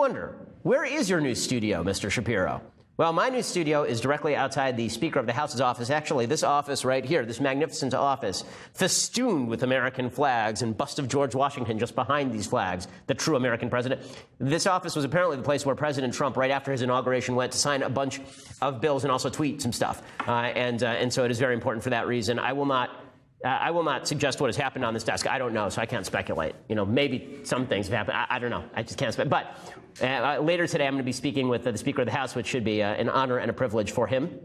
wonder, where is your new studio, Mr. Shapiro? Well, my new studio is directly outside the Speaker of the House's office. Actually, this office right here, this magnificent office, festooned with American flags and bust of George Washington just behind these flags, the true American president. This office was apparently the place where President Trump, right after his inauguration, went to sign a bunch of bills and also tweet some stuff. And so it is very important for that reason. I will not suggest what has happened on this desk. I don't know, so I can't speculate. You know, maybe some things have happened. I don't know. I just can't speculate. But later today, I'm going to be speaking with the Speaker of the House, which should be an honor and a privilege for him,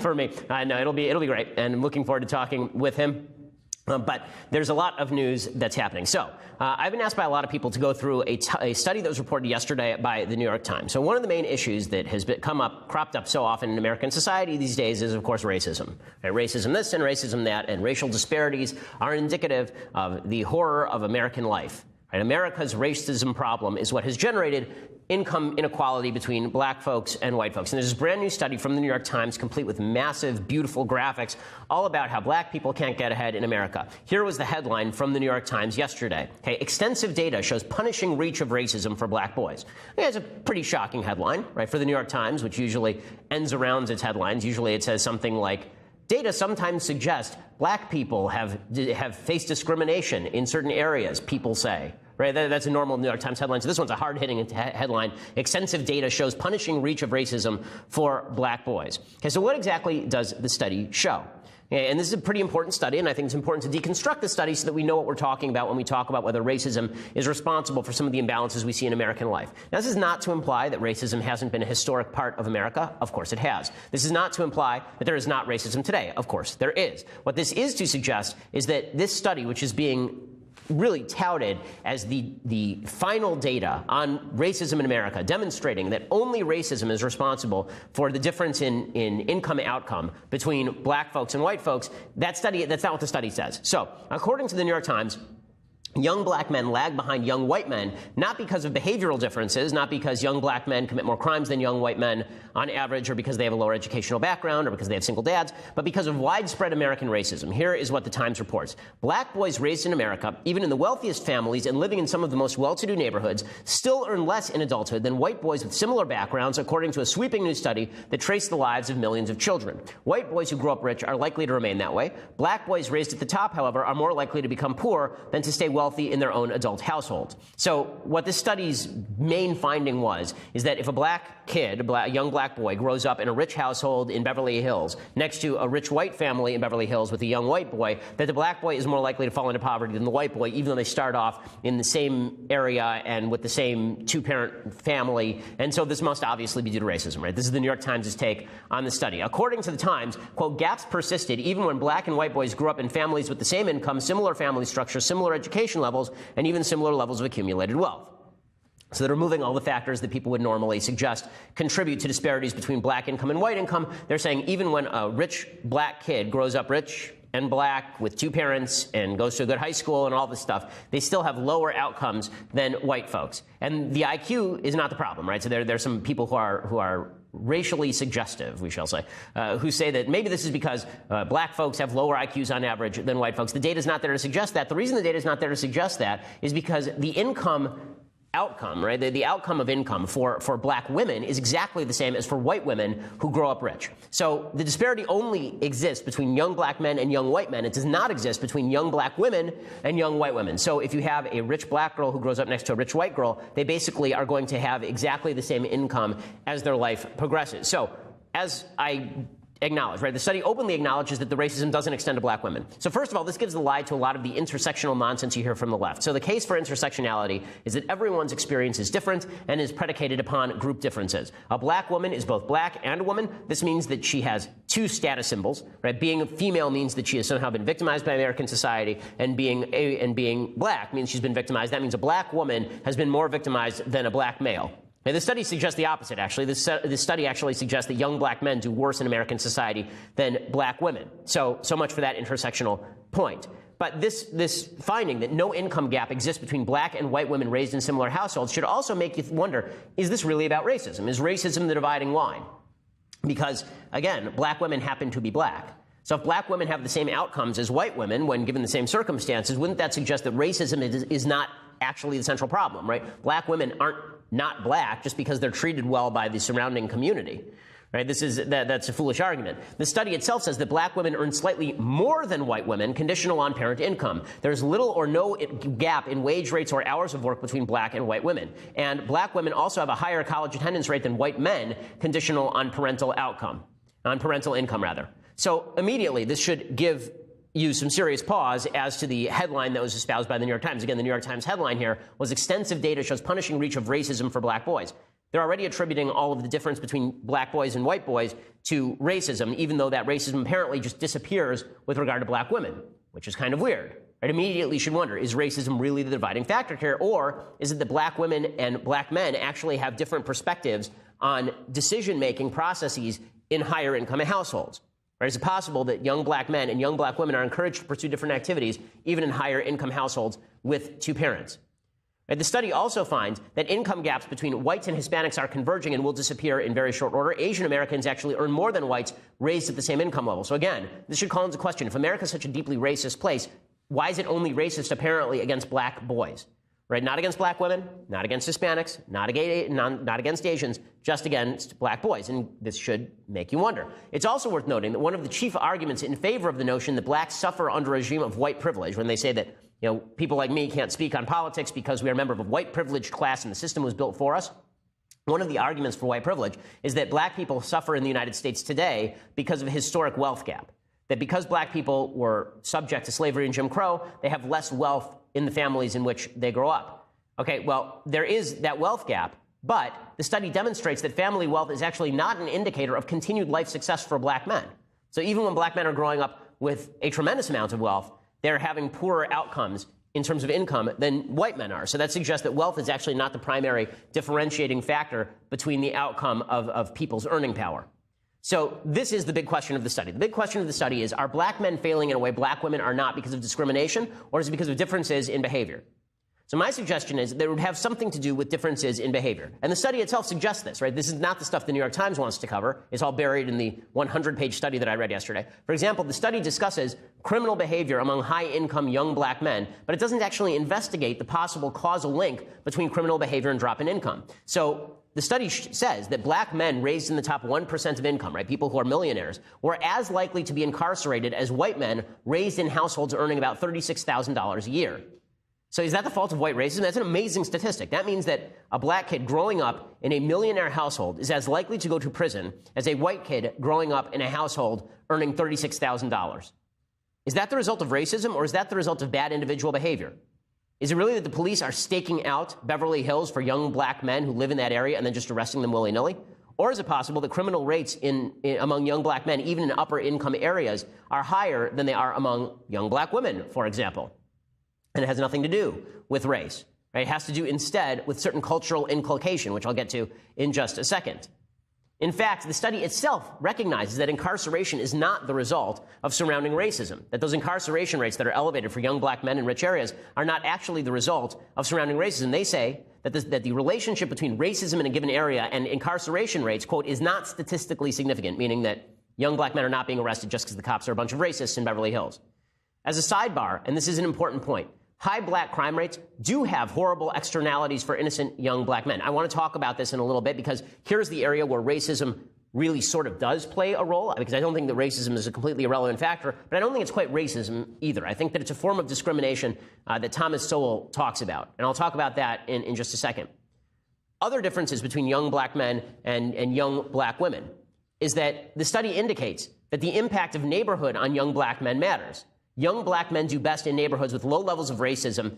for me. No, it'll be great, and I'm looking forward to talking with him. But there's a lot of news that's happening. So I've been asked by a lot of people to go through a study that was reported yesterday by the New York Times. So one of the main issues that has cropped up so often in American society these days is, of course, racism. Right? Racism this and racism that, and racial disparities are indicative of the horror of American life. Right? America's racism problem is what has generated income inequality between black folks and white folks. And there's this brand new study from the New York Times, complete with massive, beautiful graphics, all about how black people can't get ahead in America. Here was the headline from the New York Times yesterday. Okay, extensive data shows punishing reach of racism for black boys. It's a pretty shocking headline, right, for the New York Times, which usually ends around its headlines. Usually it says something like, data sometimes suggests black people have faced discrimination in certain areas, people say. Right, that's a normal New York Times headline. So this one's a hard-hitting headline. Extensive data shows punishing reach of racism for black boys. Okay, so what exactly does the study show? Okay, and this is a pretty important study, and I think it's important to deconstruct the study so that we know what we're talking about when we talk about whether racism is responsible for some of the imbalances we see in American life. Now, this is not to imply that racism hasn't been a historic part of America. Of course it has. This is not to imply that there is not racism today. Of course there is. What this is to suggest is that this study, which is being really touted as the final data on racism in America, demonstrating that only racism is responsible for the difference in income outcome between black folks and white folks, that's not what the study says. So, according to the New York Times, young black men lag behind young white men, not because of behavioral differences, not because young black men commit more crimes than young white men on average, or because they have a lower educational background, or because they have single dads, but because of widespread American racism. Here is what the Times reports. Black boys raised in America, even in the wealthiest families and living in some of the most well-to-do neighborhoods, still earn less in adulthood than white boys with similar backgrounds, according to a sweeping new study that traced the lives of millions of children. White boys who grow up rich are likely to remain that way. Black boys raised at the top, however, are more likely to become poor than to stay wealthy in their own adult households. So what this study's main finding is that if a black kid, a young black boy, grows up in a rich household in Beverly Hills next to a rich white family in Beverly Hills with a young white boy, that the black boy is more likely to fall into poverty than the white boy, even though they start off in the same area and with the same two-parent family. And so this must obviously be due to racism, right? This is the New York Times' take on the study. According to the Times, quote, gaps persisted even when black and white boys grew up in families with the same income, similar family structure, similar education levels, and even similar levels of accumulated wealth. So they're removing all the factors that people would normally suggest contribute to disparities between black income and white income. They're saying even when a rich black kid grows up rich and black with two parents and goes to a good high school and all this stuff, they still have lower outcomes than white folks. And the IQ is not the problem, right? So there's some people who are racially suggestive, we shall say, who say that maybe this is because black folks have lower IQs on average than white folks. The data is not there to suggest that. The reason the data is not there to suggest that is because the income outcome, right? The outcome of income for black women is exactly the same as for white women who grow up rich. So the disparity only exists between young black men and young white men. It does not exist between young black women and young white women. So if you have a rich black girl who grows up next to a rich white girl, they basically are going to have exactly the same income as their life progresses. So as I acknowledge, right? The study openly acknowledges that the racism doesn't extend to black women. So first of all, this gives the lie to a lot of the intersectional nonsense you hear from the left. So the case for intersectionality is that everyone's experience is different and is predicated upon group differences. A black woman is both black and a woman. This means that she has two status symbols, right? Being a female means that she has somehow been victimized by American society, and being black means she's been victimized. That means a black woman has been more victimized than a black male. Now, this study suggests the opposite, actually. This study actually suggests that young black men do worse in American society than black women. So much for that intersectional point. But this finding that no income gap exists between black and white women raised in similar households should also make you wonder, is this really about racism? Is racism the dividing line? Because, again, black women happen to be black. So if black women have the same outcomes as white women when given the same circumstances, wouldn't that suggest that racism is not actually the central problem, right? Black women aren't not black just because they're treated well by the surrounding community. Right? That's a foolish argument. The study itself says that black women earn slightly more than white women, conditional on parent income. There's little or no gap in wage rates or hours of work between black and white women. And black women also have a higher college attendance rate than white men, conditional on parental income rather. So immediately, this should give you some serious pause as to the headline that was espoused by the New York Times. Again, the New York Times headline here was extensive data shows punishing reach of racism for black boys. They're already attributing all of the difference between black boys and white boys to racism, even though that racism apparently just disappears with regard to black women, which is kind of weird. Right? Immediately you should wonder, is racism really the dividing factor here, or is it that black women and black men actually have different perspectives on decision-making processes in higher income households? Right? Is it possible that young black men and young black women are encouraged to pursue different activities, even in higher income households with two parents? Right? The study also finds that income gaps between whites and Hispanics are converging and will disappear in very short order. Asian Americans actually earn more than whites raised at the same income level. So again, this should call into question, if America is such a deeply racist place, why is it only racist apparently against black boys? Right? Not against black women, not against Hispanics, not against Asians, just against black boys. And this should make you wonder. It's also worth noting that one of the chief arguments in favor of the notion that blacks suffer under a regime of white privilege, when they say that people like me can't speak on politics because we are a member of a white privileged class and the system was built for us. One of the arguments for white privilege is that black people suffer in the United States today because of a historic wealth gap. That because black people were subject to slavery and Jim Crow, they have less wealth in the families in which they grow up. Okay, well, there is that wealth gap, but the study demonstrates that family wealth is actually not an indicator of continued life success for black men. So even when black men are growing up with a tremendous amount of wealth, they're having poorer outcomes in terms of income than white men are. So that suggests that wealth is actually not the primary differentiating factor between the outcome of people's earning power. So this is the big question of the study. The big question of the study is, are black men failing in a way black women are not because of discrimination, or is it because of differences in behavior? So my suggestion is that it would have something to do with differences in behavior. And the study itself suggests this, right? This is not the stuff the New York Times wants to cover. It's all buried in the 100-page study that I read yesterday. For example, the study discusses criminal behavior among high-income young black men, but it doesn't actually investigate the possible causal link between criminal behavior and drop in income. So the study says that black men raised in the top 1% of income, right, people who are millionaires, were as likely to be incarcerated as white men raised in households earning about $36,000 a year. So is that the fault of white racism? That's an amazing statistic. That means that a black kid growing up in a millionaire household is as likely to go to prison as a white kid growing up in a household earning $36,000. Is that the result of racism, or is that the result of bad individual behavior? Is it really that the police are staking out Beverly Hills for young black men who live in that area and then just arresting them willy-nilly? Or is it possible that criminal rates among young black men, even in upper income areas, are higher than they are among young black women, for example? And it has nothing to do with race. Right? It has to do instead with certain cultural inculcation, which I'll get to in just a second. In fact, the study itself recognizes that incarceration is not the result of surrounding racism, that those incarceration rates that are elevated for young black men in rich areas are not actually the result of surrounding racism. They say that the relationship between racism in a given area and incarceration rates, quote, is not statistically significant, meaning that young black men are not being arrested just because the cops are a bunch of racists in Beverly Hills. As a sidebar, and this is an important point, high black crime rates do have horrible externalities for innocent young black men. I want to talk about this in a little bit because here's the area where racism really sort of does play a role, because I don't think that racism is a completely irrelevant factor, but I don't think it's quite racism either. I think that it's a form of discrimination that Thomas Sowell talks about, and I'll talk about that in just a second. Other differences between young black men and young black women is that the study indicates that the impact of neighborhood on young black men matters. Young black men do best in neighborhoods with low levels of racism.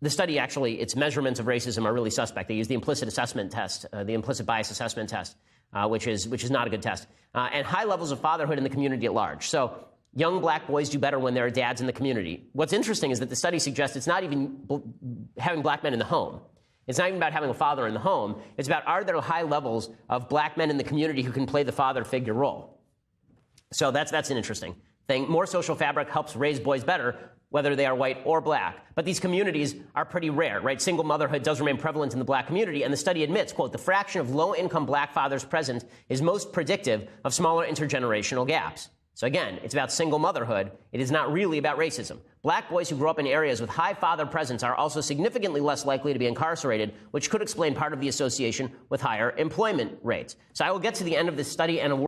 The study actually, its measurements of racism are really suspect. They use the implicit assessment test, the implicit bias assessment test, which is not a good test, and high levels of fatherhood in the community at large. So young black boys do better when there are dads in the community. What's interesting is that the study suggests it's not even having black men in the home. It's not even about having a father in the home. It's about, are there high levels of black men in the community who can play the father figure role? So that's an interesting thing. More social fabric helps raise boys better, whether they are white or black. But these communities are pretty rare, right? Single motherhood does remain prevalent in the black community, and the study admits, quote, the fraction of low-income black fathers present is most predictive of smaller intergenerational gaps. So again, it's about single motherhood. It is not really about racism. Black boys who grow up in areas with high father presence are also significantly less likely to be incarcerated, which could explain part of the association with higher employment rates. So I will get to the end of this study and